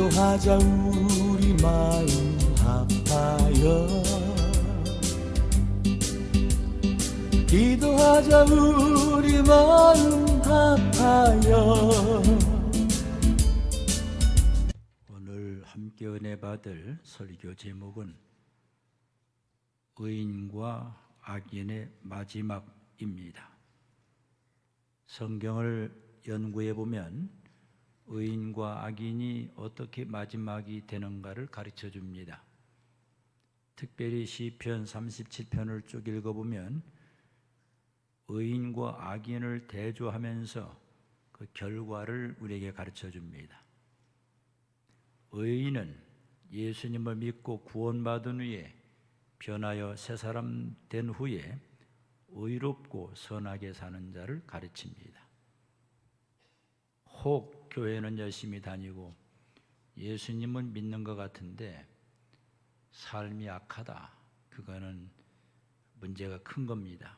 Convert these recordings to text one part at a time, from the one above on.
기도하자 우리 마음 합하여, 기도하자 우리 마음 합하여. 오늘 함께 은혜 받을 설교 제목은 의인과 악인의 마지막입니다. 성경을 연구해 보면 의인과 악인이 어떻게 마지막이 되는가를 가르쳐 줍니다. 특별히 시편 37편을 쭉 읽어보면 의인과 악인을 대조하면서 그 결과를 우리에게 가르쳐 줍니다. 의인은 예수님을 믿고 구원받은 후에 변하여 새 사람 된 후에 의롭고 선하게 사는 자를 가르칩니다. 혹 교회는 열심히 다니고 예수님은 믿는 것 같은데 삶이 악하다. 그거는 문제가 큰 겁니다.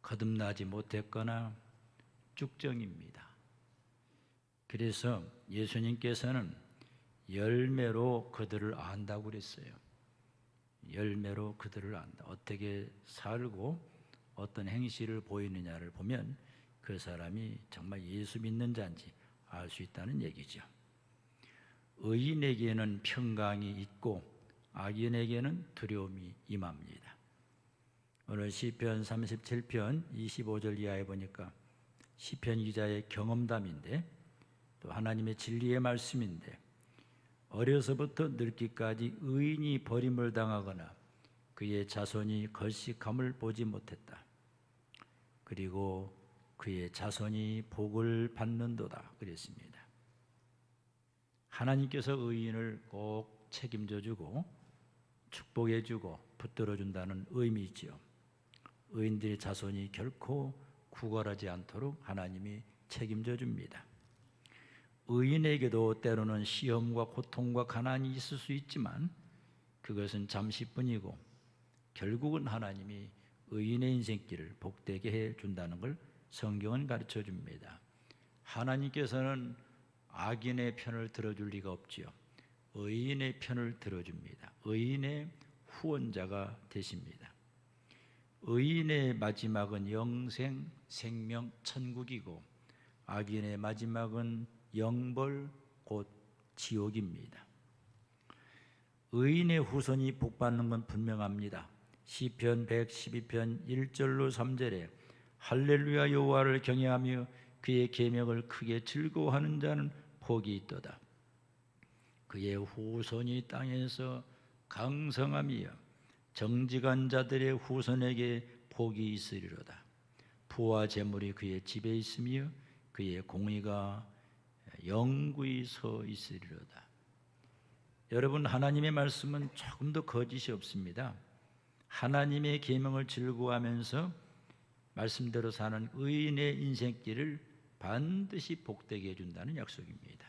거듭나지 못했거나 쭉정입니다. 그래서 예수님께서는 열매로 그들을 안다고 그랬어요. 열매로 그들을 안다. 어떻게 살고 어떤 행실을 보이느냐를 보면 그 사람이 정말 예수 믿는 자인지 알 수 있다는 얘기죠. 의인에게는 평강이 있고 악인에게는 두려움이 임합니다. 오늘 시편 37편 25절 이하에 보니까 시편 기자의 경험담인데 또 하나님의 진리의 말씀인데, 어려서부터 늙기까지 의인이 버림을 당하거나 그의 자손이 걸식함을 보지 못했다. 그리고 그의 자손이 복을 받는도다 그랬습니다. 하나님께서 의인을 꼭 책임져주고 축복해주고 붙들어준다는 의미이지요. 의인들의 자손이 결코 구걸하지 않도록 하나님이 책임져줍니다. 의인에게도 때로는 시험과 고통과 가난이 있을 수 있지만 그것은 잠시뿐이고 결국은 하나님이 의인의 인생길을 복되게 해준다는 걸 성경은 가르쳐 줍니다. 하나님께서는 악인의 편을 들어줄 리가 없지요. 의인의 편을 들어줍니다. 의인의 후원자가 되십니다. 의인의 마지막은 영생, 생명, 천국이고 악인의 마지막은 영벌, 곧 지옥입니다. 의인의 후손이 복받는 건 분명합니다. 시편 112편 1절로 3절에 할렐루야 여호와를 경외하며 그의 계명을 크게 즐거워하는 자는 복이 있도다. 그의 후손이 땅에서 강성하며 정직한 자들의 후손에게 복이 있으리로다. 부와 재물이 그의 집에 있으며 그의 공의가 영구히 서 있으리로다. 여러분, 하나님의 말씀은 조금 더 거짓이 없습니다. 하나님의 계명을 즐거워하면서 말씀대로 사는 의인의 인생길을 반드시 복되게 해준다는 약속입니다.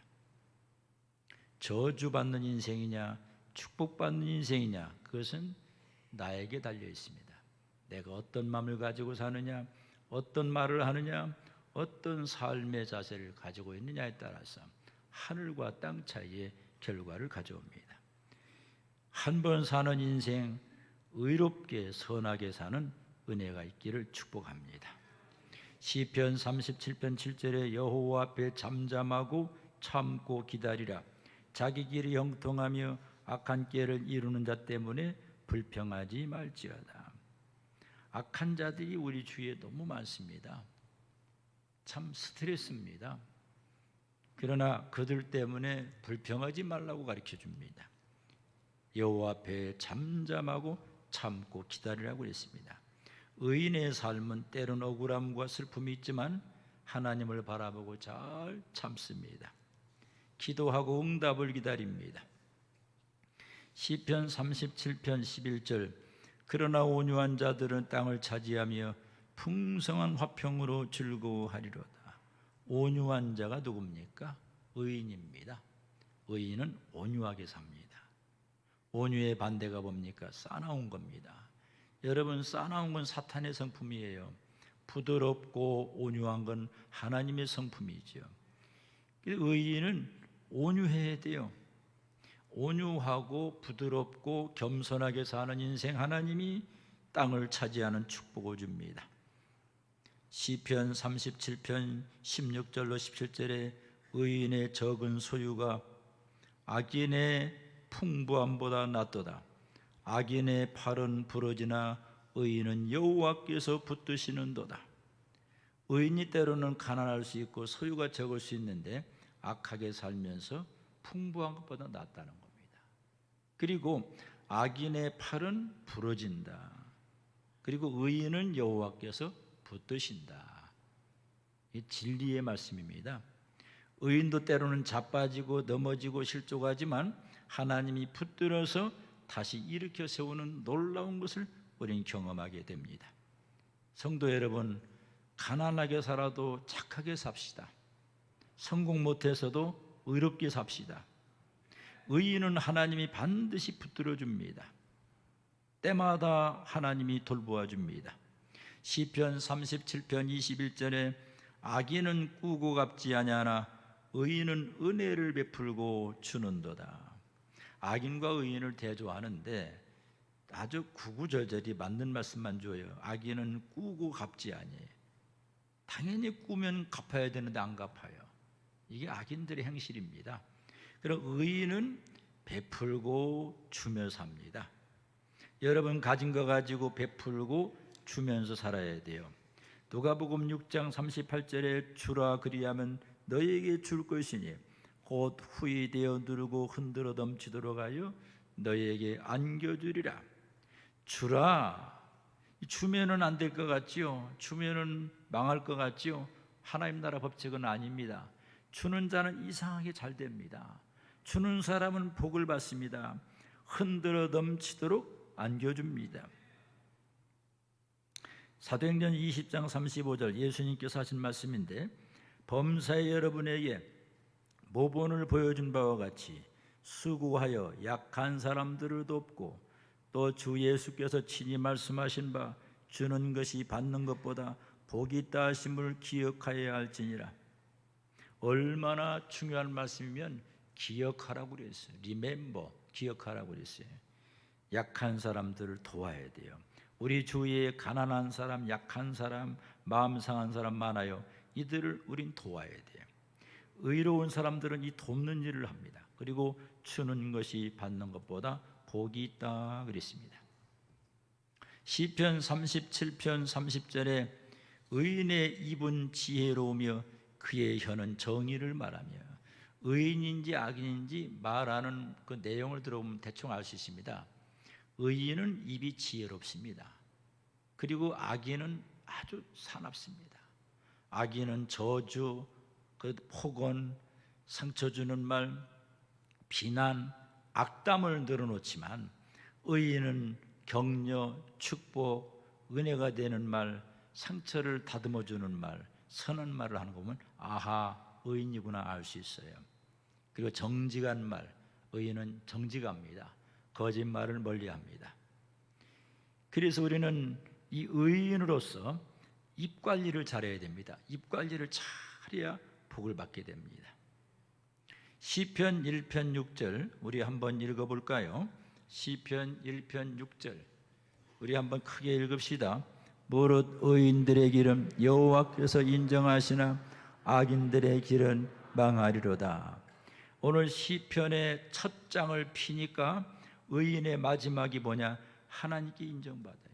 저주받는 인생이냐 축복받는 인생이냐, 그것은 나에게 달려 있습니다. 내가 어떤 마음을 가지고 사느냐, 어떤 말을 하느냐, 어떤 삶의 자세를 가지고 있느냐에 따라서 하늘과 땅 차이의 결과를 가져옵니다. 한 번 사는 인생 의롭게 선하게 사는 은혜가 있기를 축복합니다. 시편 37편 7절에 여호와 앞에 잠잠하고 참고 기다리라. 자기 길이 형통하며 악한 길을 이루는 자 때문에 불평하지 말지어다. 악한 자들이 우리 주위에 너무 많습니다. 참 스트레스입니다. 그러나 그들 때문에 불평하지 말라고 가르쳐 줍니다. 여호와 앞에 잠잠하고 참고 기다리라고 했습니다. 의인의 삶은 때론 억울함과 슬픔이 있지만 하나님을 바라보고 잘 참습니다. 기도하고 응답을 기다립니다. 시편 37편 11절 그러나 온유한 자들은 땅을 차지하며 풍성한 화평으로 즐거워하리로다. 온유한 자가 누굽니까? 의인입니다. 의인은 온유하게 삽니다. 온유의 반대가 뭡니까? 싸나운 겁니다. 여러분, 싸나운 건 사탄의 성품이에요. 부드럽고 온유한 건 하나님의 성품이죠. 의인은 온유해야 돼요. 온유하고 부드럽고 겸손하게 사는 인생 하나님이 땅을 차지하는 축복을 줍니다. 시편 37편 16절로 17절에 의인의 적은 소유가 악인의 풍부함보다 낫도다. 악인의 팔은 부러지나 의인은 여호와께서 붙드시는도다. 의인이 때로는 가난할 수 있고 소유가 적을 수 있는데 악하게 살면서 풍부한 것보다 낫다는 겁니다. 그리고 악인의 팔은 부러진다. 그리고 의인은 여호와께서 붙드신다. 이 진리의 말씀입니다. 의인도 때로는 자빠지고 넘어지고 실족하지만 하나님이 붙들어서 다시 일으켜 세우는 놀라운 것을 우리는 경험하게 됩니다. 성도 여러분, 가난하게 살아도 착하게 삽시다. 성공 못해서도 의롭게 삽시다. 의인은 하나님이 반드시 붙들어 줍니다. 때마다 하나님이 돌보아 줍니다. 시편 37편 21절에 악인은 꾸고 갚지 아니하나 의인은 은혜를 베풀고 주는도다. 악인과 의인을 대조하는데 아주 구구절절히 맞는 말씀만 줘요. 악인은 꾸고 갚지 아니에요. 당연히 꾸면 갚아야 되는데 안 갚아요. 이게 악인들의 행실입니다. 그럼 의인은 베풀고 주며 삽니다. 여러분 가진 거 가지고 베풀고 주면서 살아야 돼요. 누가복음 6장 38절에 주라 그리하면 너에게 줄 것이니 곧 후히 되어 누르고 흔들어 넘치도록 하여 너에게 안겨주리라. 주라. 주면은 안 될 것 같지요. 주면은 망할 것 같지요. 하나님 나라 법칙은 아닙니다. 주는 자는 이상하게 잘 됩니다. 주는 사람은 복을 받습니다. 흔들어 넘치도록 안겨줍니다. 사도행전 20장 35절 예수님께서 하신 말씀인데 범사에 여러분에게 모본을 보여준 바와 같이 수고하여 약한 사람들을 돕고 또 주 예수께서 친히 말씀하신 바 주는 것이 받는 것보다 복이 있다 하심을 기억하여야 할지니라. 얼마나 중요한 말씀이면 기억하라고 그랬어요. 리멤버, 기억하라고 그랬어요. 약한 사람들을 도와야 돼요. 우리 주위에 가난한 사람, 약한 사람, 마음 상한 사람 많아요. 이들을 우린 도와야 돼요. 의로운 사람들은 이 돕는 일을 합니다. 그리고 주는 것이 받는 것보다 복이 있다 그랬습니다. 시편 37편 30절에 의인의 입은 지혜로우며 그의 혀는 정의를 말하며 의인인지 악인인지 말하는 그 내용을 들어보면 대충 알 수 있습니다. 의인은 입이 지혜롭습니다. 그리고 악인은 아주 사납습니다. 악인은 저주, 그 폭언, 상처 주는 말, 비난, 악담을 늘어놓지만 의인은 격려, 축복, 은혜가 되는 말, 상처를 다듬어 주는 말, 선한 말을 하는 거 보면 아하, 의인이구나 알 수 있어요. 그리고 정직한 말, 의인은 정직합니다. 거짓말을 멀리합니다. 그래서 우리는 이 의인으로서 입 관리를 잘해야 됩니다. 입 관리를 잘해야 복을 받게 됩니다. 시편 1편 6절 우리 한번 읽어볼까요? 시편 1편 6절 우리 한번 크게 읽읍시다. 무릇 의인들의 길은 여호와께서 인정하시나 악인들의 길은 망하리로다. 오늘 시편의 첫 장을 피니까 의인의 마지막이 뭐냐? 하나님께 인정받아요.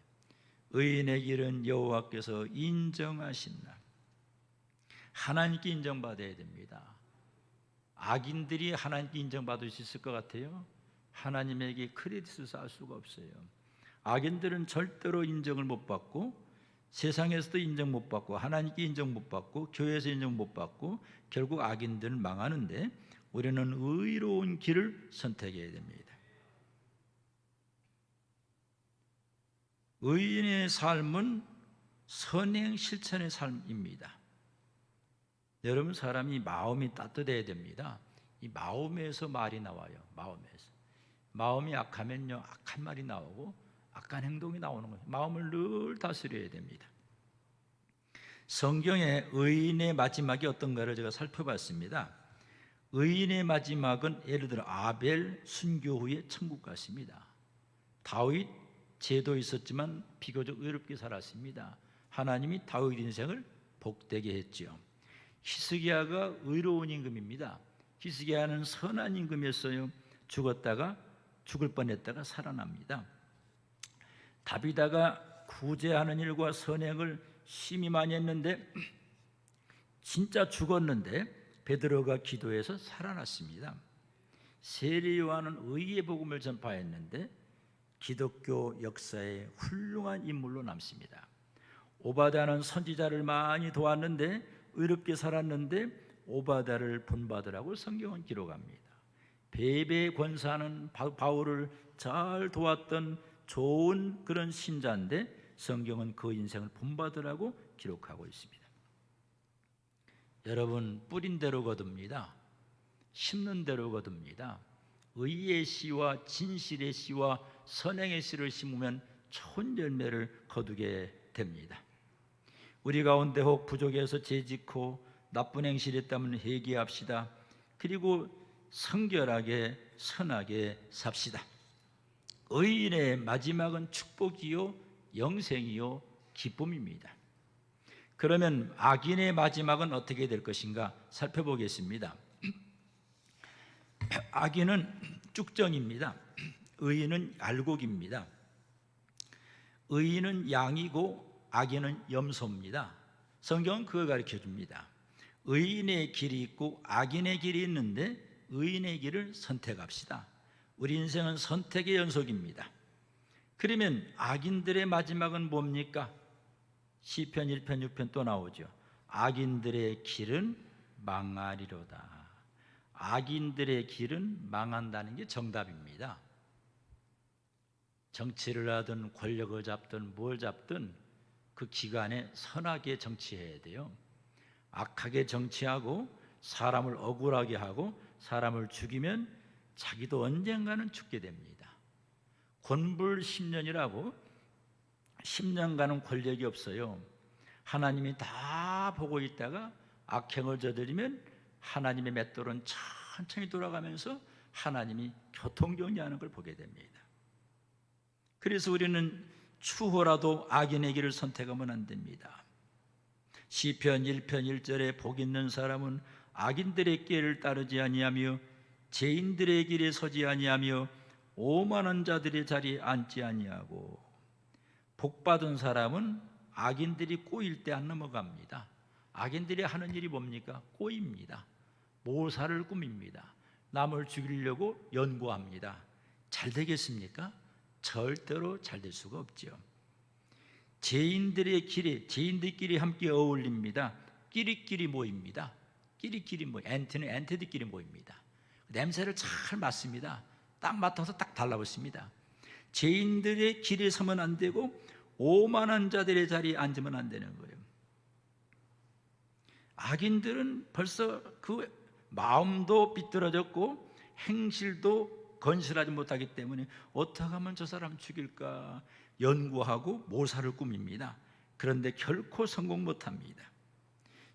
의인의 길은 여호와께서 인정하신다. 하나님께 인정받아야 됩니다. 악인들이 하나님께 인정받을 수 있을 것 같아요? 하나님에게 크레딧을 쌓을 수가 없어요. 악인들은 절대로 인정을 못 받고 세상에서도 인정 못 받고 하나님께 인정 못 받고 교회에서 인정 못 받고 결국 악인들은 망하는데 우리는 의로운 길을 선택해야 됩니다. 의인의 삶은 선행 실천의 삶입니다. 여러분 사람이 마음이 따뜻해야 됩니다. 이 마음에서 말이 나와요. 마음이 악하면요 악한 말이 나오고 악한 행동이 나오는 거예요. 마음을 늘 다스려야 됩니다. 성경의 의인의 마지막이 어떤가를 제가 살펴봤습니다. 의인의 마지막은 예를 들어 아벨 순교 후에 천국 갔습니다. 다윗 죄도 있었지만 비교적 의롭게 살았습니다. 하나님이 다윗 인생을 복되게 했지요. 히스기야가 의로운 임금입니다. 히스기야는 선한 임금이었어요. 죽을 뻔했다가 살아납니다. 다비다가 구제하는 일과 선행을 심히 많이 했는데 진짜 죽었는데 베드로가 기도해서 살아났습니다. 세례 요한은 의의 복음을 전파했는데 기독교 역사의 훌륭한 인물로 남습니다. 오바다는 선지자를 많이 도왔는데 의롭게 살았는데 오바다를 본받으라고 성경은 기록합니다. 베베 권사는 바울을 잘 도왔던 좋은 그런 신자인데 성경은 그 인생을 본받으라고 기록하고 있습니다. 여러분, 뿌린 대로 거둡니다. 심는 대로 거둡니다. 의의 씨와 진실의 씨와 선행의 씨를 심으면 좋은 열매를 거두게 됩니다. 우리 가운데 혹 부족해서 죄짓고 나쁜 행실이 있다면 회개합시다. 그리고 성결하게 선하게 삽시다. 의인의 마지막은 축복이요 영생이요 기쁨입니다. 그러면 악인의 마지막은 어떻게 될 것인가 살펴보겠습니다. 악인은 쭉정입니다. 의인은 알곡입니다. 의인은 양이고 악인은 염소입니다. 성경은 그걸 가르쳐줍니다. 의인의 길이 있고 악인의 길이 있는데 의인의 길을 선택합시다. 우리 인생은 선택의 연속입니다. 그러면 악인들의 마지막은 뭡니까? 시편 1편 6편 또 나오죠. 악인들의 길은 망하리로다. 악인들의 길은 망한다는 게 정답입니다. 정치를 하든 권력을 잡든 뭘 잡든 그 기간에 선하게 정치해야 돼요. 악하게 정치하고 사람을 억울하게 하고 사람을 죽이면 자기도 언젠가는 죽게 됩니다. 권불 10년이라고 10년간은 권력이 없어요. 하나님이 다 보고 있다가 악행을 저지르면 하나님의 맷돌은 천천히 돌아가면서 하나님이 교통정리하는 걸 보게 됩니다. 그래서 우리는 추호라도 악인의 길을 선택하면 안 됩니다. 시편 1편 1절에 복 있는 사람은 악인들의 길을 따르지 아니하며 죄인들의 길에 서지 아니하며 오만한 자들의 자리에 앉지 아니하고, 복받은 사람은 악인들이 꼬일 때 안 넘어갑니다. 악인들이 하는 일이 뭡니까? 꼬입니다. 모사를 꾸밉니다. 남을 죽이려고 연구합니다. 잘 되겠습니까? 절대로 잘 될 수가 없죠. 죄인들끼리 함께 어울립니다. 끼리끼리 모입니다. 앤티들끼리 모입니다. 냄새를 잘 맡습니다. 딱 맡아서 딱 달라붙습니다. 죄인들의 길에 서면 안 되고 오만한 자들의 자리에 앉으면 안 되는 거예요. 악인들은 벌써 그 마음도 삐뚤어졌고 행실도 건실하지 못하기 때문에 어떻게 하면 저 사람 죽일까 연구하고 모사를 꾸밉니다. 그런데 결코 성공 못합니다.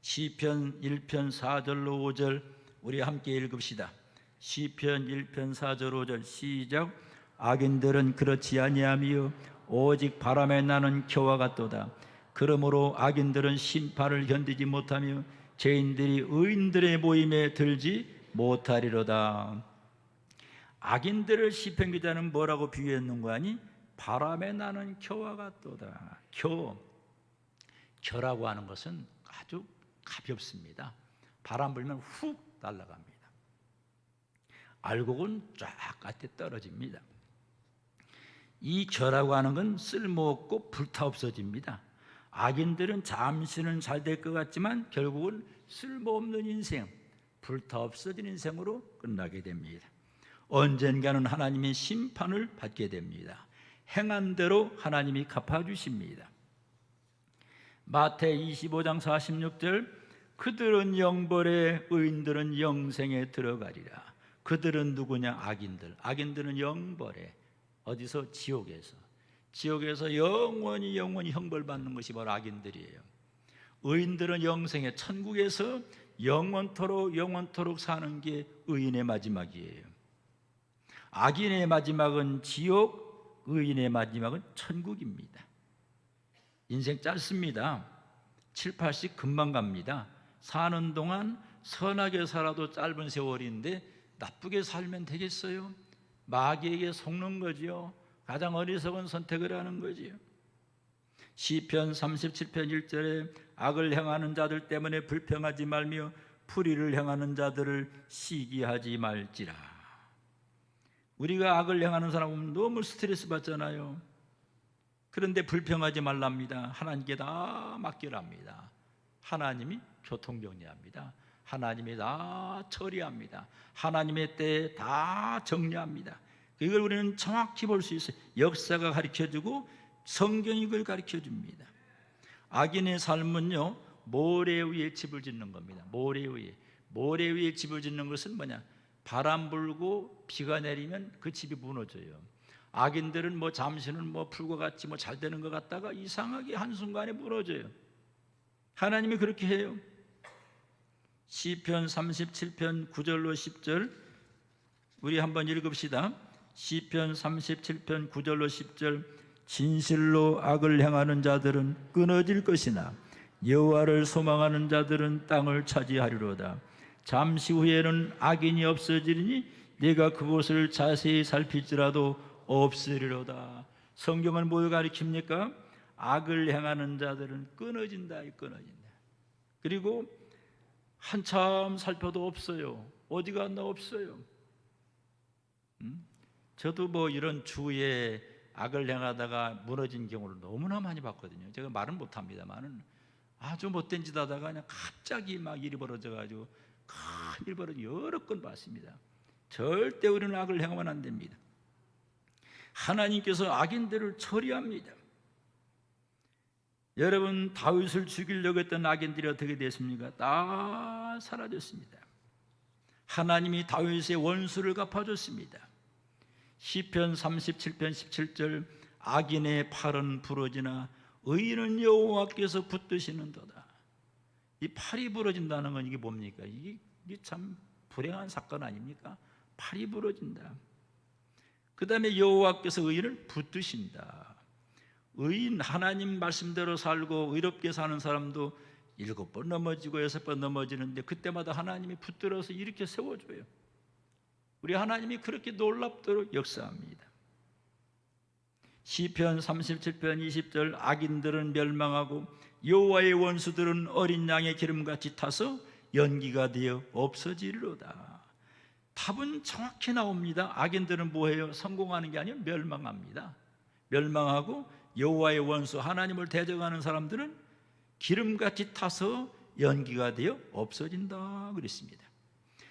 시편 1편 4절로 5절 우리 함께 읽읍시다. 시편 1편 4절 5절 시작. 악인들은 그렇지 아니하며 오직 바람에 나는 겨와 같도다. 그러므로 악인들은 심판을 견디지 못하며 죄인들이 의인들의 모임에 들지 못하리로다. 악인들을 시편 기자는 뭐라고 비유했는가 하니 바람에 나는 겨와 같도다. 겨라고 하는 것은 아주 가볍습니다. 바람 불면 훅 날아갑니다. 알곡은 쫙 갓에 떨어집니다. 이 겨라고 하는 건 쓸모없고 불타 없어집니다. 악인들은 잠시는 잘 될 것 같지만 결국은 쓸모없는 인생, 불타 없어진 인생으로 끝나게 됩니다. 언젠가는 하나님의 심판을 받게 됩니다. 행한 대로 하나님이 갚아주십니다. 마태 25장 46절 그들은 영벌에 의인들은 영생에 들어가리라. 그들은 누구냐? 악인들은 영벌에, 어디서? 지옥에서 영원히 형벌받는 것이 바로 악인들이에요. 의인들은 영생에, 천국에서 영원토록 사는 게 의인의 마지막이에요. 악인의 마지막은 지옥, 의인의 마지막은 천국입니다. 인생 짧습니다. 7, 80 금방 갑니다. 사는 동안 선하게 살아도 짧은 세월인데 나쁘게 살면 되겠어요? 마귀에게 속는 거지요. 가장 어리석은 선택을 하는 거지요. 시편 37편 1절에 악을 행하는 자들 때문에 불평하지 말며 불의를 행하는 자들을 시기하지 말지라. 우리가 악을 행하는 사람은 너무 스트레스 받잖아요. 그런데 불평하지 말랍니다. 하나님께 다 맡기랍니다. 하나님이 교통정리합니다. 하나님이 다 처리합니다. 하나님의 때에 다 정리합니다. 이걸 우리는 정확히 볼 수 있어요. 역사가 가르쳐주고 성경이 그걸 가르쳐줍니다. 악인의 삶은요, 모래 위에 집을 짓는 겁니다. 모래 위에 집을 짓는 것은 뭐냐? 바람 불고 비가 내리면 그 집이 무너져요. 악인들은 잠시는 풀과 같이 잘 되는 것 같다가 이상하게 한순간에 무너져요. 하나님이 그렇게 해요. 시편 37편 9절로 10절 우리 한번 읽읍시다. 시편 37편 9절로 10절 진실로 악을 행하는 자들은 끊어질 것이나 여호와를 소망하는 자들은 땅을 차지하리로다. 잠시 후에는 악인이 없어지리니 네가 그곳을 자세히 살필지라도 없으리로다. 성경은 뭘 가리킵니까? 악을 행하는 자들은 끊어진다. 그리고 한참 살펴도 없어요. 어디 갔나 없어요. 저도 이런 주에 악을 행하다가 무너진 경우를 너무나 많이 봤거든요. 제가 말은 못합니다만은 아주 못된 짓 하다가 그냥 갑자기 일이 벌어져가지고 큰 일 벌어져 여러 건 봤습니다. 절대 우리는 악을 행하면 안 됩니다. 하나님께서 악인들을 처리합니다. 여러분, 다윗을 죽이려고 했던 악인들이 어떻게 됐습니까? 다 사라졌습니다. 하나님이 다윗의 원수를 갚아줬습니다. 시편 37편 17절 악인의 팔은 부러지나 의인은 여호와께서 붙드시는도다. 이 팔이 부러진다는 건 이게 뭡니까? 이게 참 불행한 사건 아닙니까? 팔이 부러진다. 그 다음에 여호와께서 의인을 붙드신다. 의인, 하나님 말씀대로 살고 의롭게 사는 사람도 7번 넘어지고 6번 넘어지는데 그때마다 하나님이 붙들어서 이렇게 세워줘요. 우리 하나님이 그렇게 놀랍도록 역사합니다. 시편 37편 20절 악인들은 멸망하고 여호와의 원수들은 어린 양의 기름같이 타서 연기가 되어 없어지리로다. 답은 정확히 나옵니다. 악인들은 뭐해요? 성공하는 게 아니라 멸망합니다. 멸망하고 여호와의 원수 하나님을 대적하는 사람들은 기름같이 타서 연기가 되어 없어진다 그랬습니다.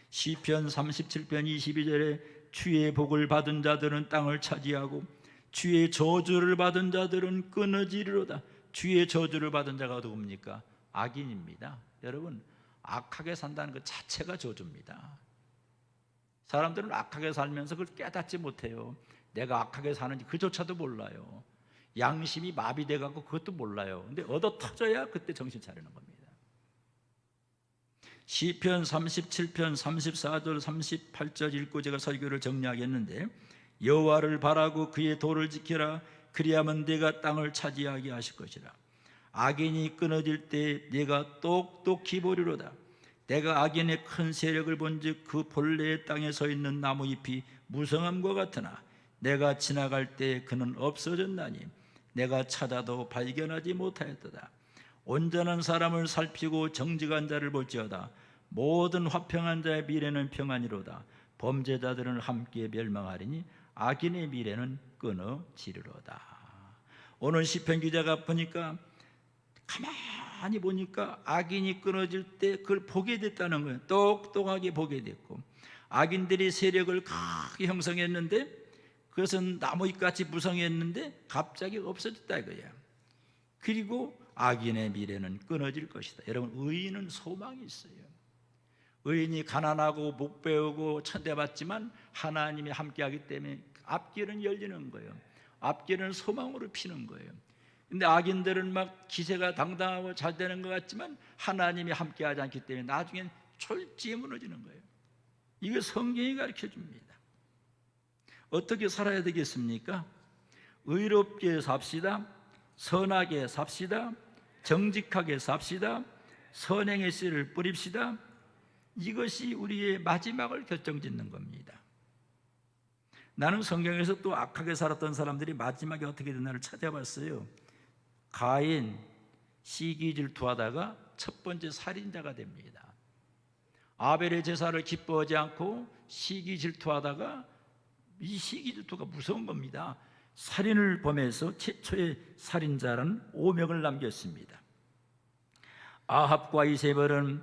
시편 37편 22절에 주의 복을 받은 자들은 땅을 차지하고 주의 저주를 받은 자들은 끊어지리로다. 주의 저주를 받은 자가 누굽니까? 악인입니다. 여러분, 악하게 산다는 것 자체가 저주입니다. 사람들은 악하게 살면서 그걸 깨닫지 못해요. 내가 악하게 사는지 그조차도 몰라요. 양심이 마비돼 갖고 그것도 몰라요. 근데 얻어 터져야 그때 정신 차리는 겁니다. 시편 37편 34절 38절 읽고 제가 설교를 정리하겠는데 여호와를 바라고 그의 도를 지키라. 그리하면 네가 땅을 차지하게 하실 것이라. 악인이 끊어질 때 네가 똑똑히 보리로다. 내가 악인의 큰 세력을 본즉 그 본래의 땅에 서 있는 나무 잎이 무성함과 같으나 내가 지나갈 때 그는 없어졌나니 내가 찾아도 발견하지 못하였도다. 온전한 사람을 살피고 정직한 자를 볼지어다. 모든 화평한 자의 미래는 평안이로다. 범죄자들은 함께 멸망하리니 악인의 미래는 끊어지리로다. 오늘 시편 기자가 보니까 가만히 보니까 악인이 끊어질 때 그걸 보게 됐다는 거예요. 똑똑하게 보게 됐고 악인들이 세력을 크게 형성했는데 그것은 나무잎같이 무성했는데 갑자기 없어졌다 이거야. 그리고 악인의 미래는 끊어질 것이다. 여러분, 의인은 소망이 있어요. 의인이 가난하고 못 배우고 천대받지만 하나님이 함께하기 때문에 앞길은 열리는 거예요. 앞길은 소망으로 피는 거예요. 근데 악인들은 막 기세가 당당하고 잘 되는 것 같지만 하나님이 함께하지 않기 때문에 나중엔 철저히 무너지는 거예요. 이거 성경이 가르쳐 줍니다. 어떻게 살아야 되겠습니까? 의롭게 삽시다. 선하게 삽시다. 정직하게 삽시다. 선행의 씨를 뿌립시다. 이것이 우리의 마지막을 결정짓는 겁니다. 나는 성경에서 또 악하게 살았던 사람들이 마지막에 어떻게 됐나를 찾아봤어요. 가인, 시기 질투하다가 첫 번째 살인자가 됩니다. 아벨의 제사를 기뻐하지 않고 시기 질투하다가, 이 시기 질투가 무서운 겁니다. 살인을 범해서 최초의 살인자라는 오명을 남겼습니다. 아합과 이세벨은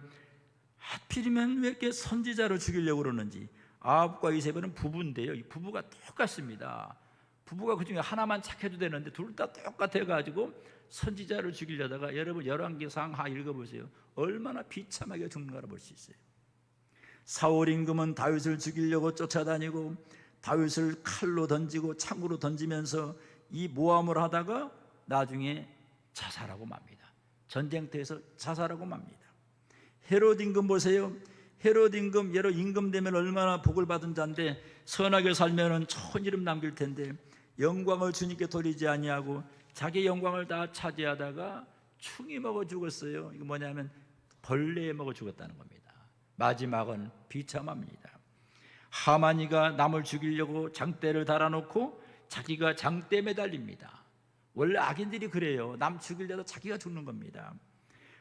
하필이면 왜 이렇게 선지자를 죽이려고 그러는지. 아합과 이세벨은 부부인데요, 이 부부가 똑같습니다. 부부가 그중에 하나만 착해도 되는데 둘 다 똑같아가지고 선지자를 죽이려다가, 여러분 열왕기상 하 읽어보세요. 얼마나 비참하게 죽는가를 볼 수 있어요. 사울 임금은 다윗을 죽이려고 쫓아다니고 다윗을 칼로 던지고 창으로 던지면서 이 모함을 하다가 나중에 자살하고 맙니다. 전쟁터에서 자살하고 맙니다. 헤롯 임금 보세요. 헤롯 임금, 여러 임금 되면 얼마나 복을 받은 자인데 선하게 살면은 좋은 이름 남길 텐데 영광을 주님께 돌리지 아니하고 자기 영광을 다 차지하다가 충이 먹어 죽었어요. 이거 뭐냐면 벌레에 먹어 죽었다는 겁니다. 마지막은 비참합니다. 하만이가 남을 죽이려고 장대를 달아놓고 자기가 장대에 매달립니다. 원래 악인들이 그래요. 남 죽이려다 자기가 죽는 겁니다.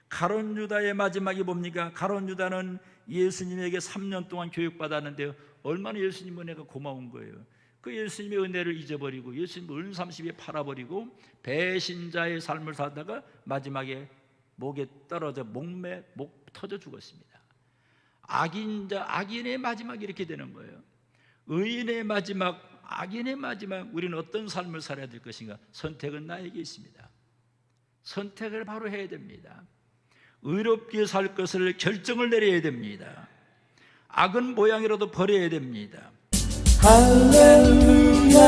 가룟 유다의 마지막이 뭡니까? 가룟 유다는 예수님에게 3년 동안 교육받았는데 얼마나 예수님 은혜가 고마운 거예요. 그 예수님의 은혜를 잊어버리고 예수님 은 30에 팔아버리고 배신자의 삶을 살다가 마지막에 목에 떨어져 목 터져 죽었습니다. 악인의 마지막이 이렇게 되는 거예요. 의인의 마지막, 악인의 마지막, 우리는 어떤 삶을 살아야 될 것인가? 선택은 나에게 있습니다. 선택을 바로 해야 됩니다. 의롭게 살 것을 결정을 내려야 됩니다. 악은 모양이라도 버려야 됩니다. 할렐루야